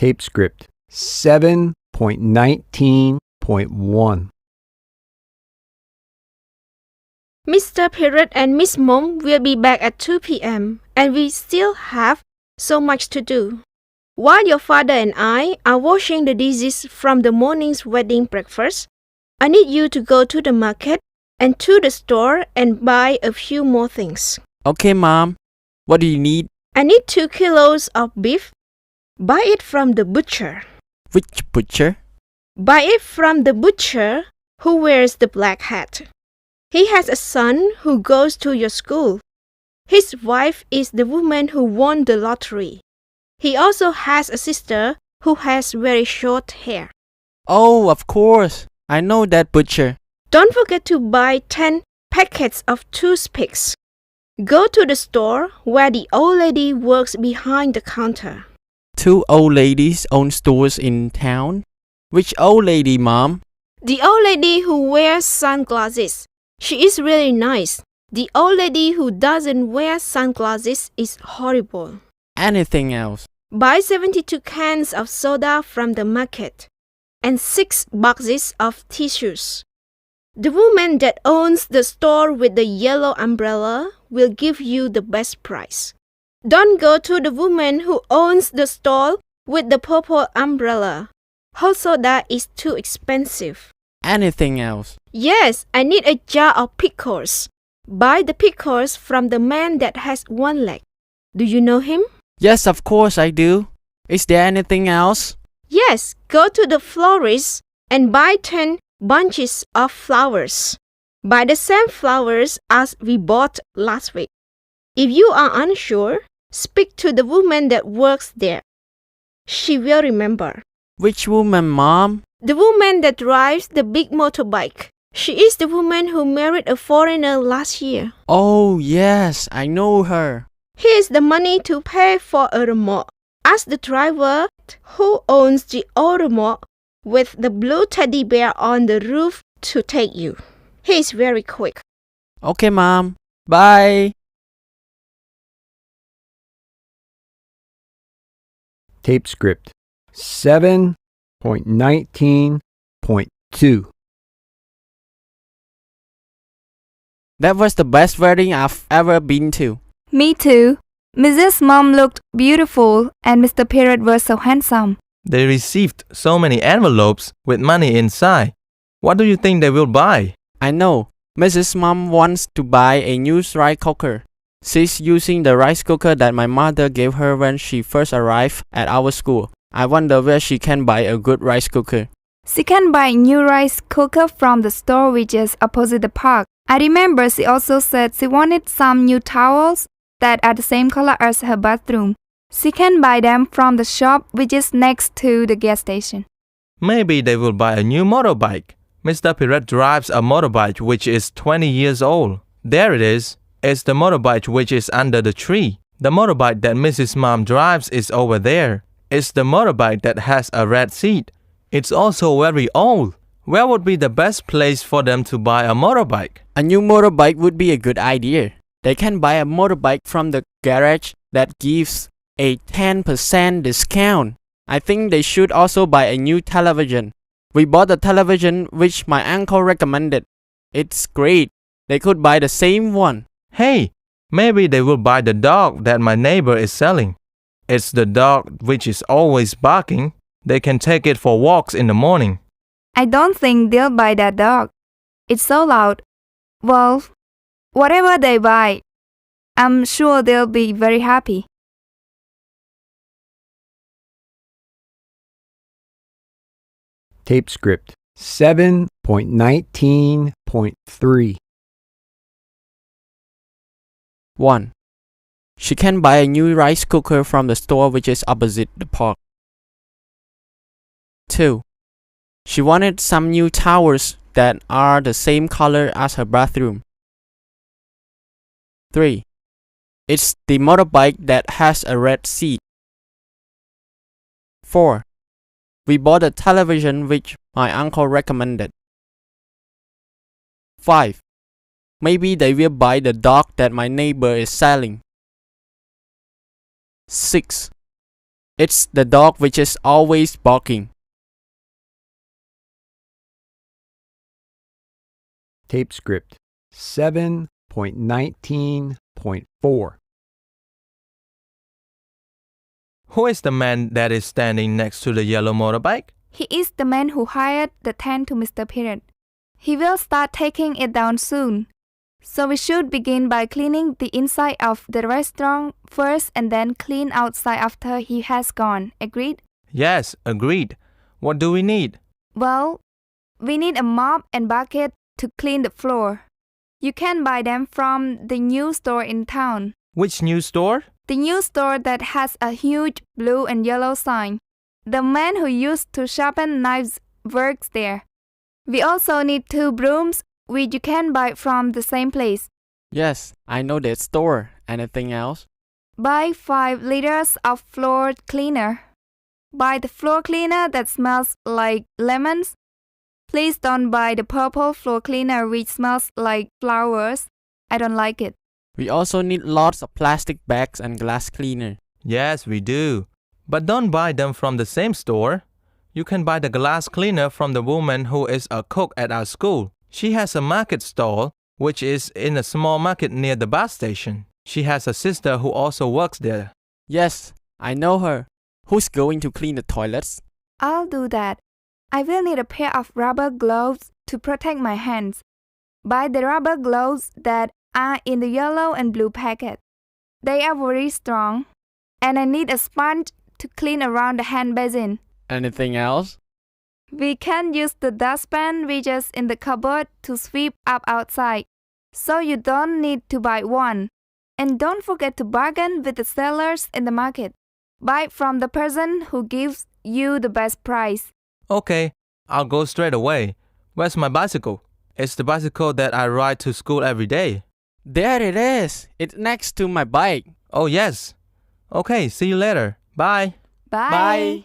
Tape script 7.19.1. Mr. Pirret and Miss Mom will be back at 2 p.m. and we still have so much to do. While your father and I are washing the dishes from the morning's wedding breakfast, I need you to go to the market and to the store and buy a few more things. Okay, Mom. What do you need? I need 2 kilos of beef. Buy it from the butcher. Which butcher? Buy it from the butcher who wears the black hat. He has a son who goes to your school. His wife is the woman who won the lottery. He also has a sister who has very short hair. Oh, of course. I know that butcher. Don't forget to buy 10 packets of toothpicks. Go to the store where the old lady works behind the counter. 2 old ladies own stores in town. Which old lady, Mom? The old lady who wears sunglasses. She is really nice. The old lady who doesn't wear sunglasses is horrible. Anything else? Buy 72 cans of soda from the market and 6 boxes of tissues. The woman that owns the store with the yellow umbrella will give you the best price. Don't go to the woman who owns the store with the purple umbrella. Hot soda is too expensive. Anything else? Yes, I need a jar of pickles. Buy the pickles from the man that has 1 leg. Do you know him? Yes, of course I do. Is there anything else? Yes, go to the florist and buy 10 bunches of flowers. Buy the same flowers as we bought last week. If you are unsure, speak to the woman that works there. She will remember. Which woman, Mom? The woman that drives the big motorbike. She is the woman who married a foreigner last year. Oh, yes, I know her. Here's the money to pay for a remote. Ask the driver who owns the old remote with the blue teddy bear on the roof to take you. He is very quick. Okay, Mom. Bye. Tape script 7.19.2. That was the best wedding I've ever been to. Me too. Mrs. Mom looked beautiful and Mr. Pirret was so handsome. They received so many envelopes with money inside. What do you think they will buy? I know. Mrs. Mom wants to buy a new rice cooker. She's using the rice cooker that my mother gave her when she first arrived at our school. I wonder where she can buy a good rice cooker. She can buy a new rice cooker from the store which is opposite the park. I remember she also said she wanted some new towels that are the same color as her bathroom. She can buy them from the shop which is next to the gas station. Maybe they will buy a new motorbike. Mr. Pirret drives a motorbike which is 20 years old. There it is. It's the motorbike which is under the tree. The motorbike that Mrs. Mom drives is over there. It's the motorbike that has a red seat. It's also very old. Where would be the best place for them to buy a motorbike? A new motorbike would be a good idea. They can buy a motorbike from the garage that gives a 10% discount. I think they should also buy a new television. We bought the television which my uncle recommended. It's great. They could buy the same one. Hey, maybe they will buy the dog that my neighbor is selling. It's the dog which is always barking. They can take it for walks in the morning. I don't think they'll buy that dog. It's so loud. Well, whatever they buy, I'm sure they'll be very happy. Tape script 7.19.3. 1. She can buy a new rice cooker from the store which is opposite the park. 2. She wanted some new towels that are the same color as her bathroom. 3. It's the motorbike that has a red seat. 4. We bought a television which my uncle recommended. 5. Maybe they will buy the dog that my neighbor is selling. 6. It's the dog which is always barking. Tape script 7.19.4. Who is the man that is standing next to the yellow motorbike? He is the man who hired the tent to Mr. Pirret. He will start taking it down soon. So we should begin by cleaning the inside of the restaurant first and then clean outside after he has gone. Agreed? Yes, agreed. What do we need? Well, we need a mop and bucket to clean the floor. You can buy them from the new store in town. Which new store? The new store that has a huge blue and yellow sign. The man who used to sharpen knives works there. We also need 2 brooms, which you can buy from the same place. Yes, I know that store. Anything else? Buy 5 liters of floor cleaner. Buy the floor cleaner that smells like lemons. Please don't buy the purple floor cleaner which smells like flowers. I don't like it. We also need lots of plastic bags and glass cleaner. Yes, we do. But don't buy them from the same store. You can buy the glass cleaner from the woman who is a cook at our school. She has a market stall, which is in a small market near the bus station. She has a sister who also works there. Yes, I know her. Who's going to clean the toilets? I'll do that. I will need a pair of rubber gloves to protect my hands. Buy the rubber gloves that are in the yellow and blue packet. They are very strong. And I need a sponge to clean around the hand basin. Anything else? We can use the dustpan which is in the cupboard to sweep up outside, so you don't need to buy one. And don't forget to bargain with the sellers in the market. Buy from the person who gives you the best price. Okay, I'll go straight away. Where's my bicycle? It's the bicycle that I ride to school every day. There it is. It's next to my bike. Oh, yes. Okay, see you later. Bye. Bye.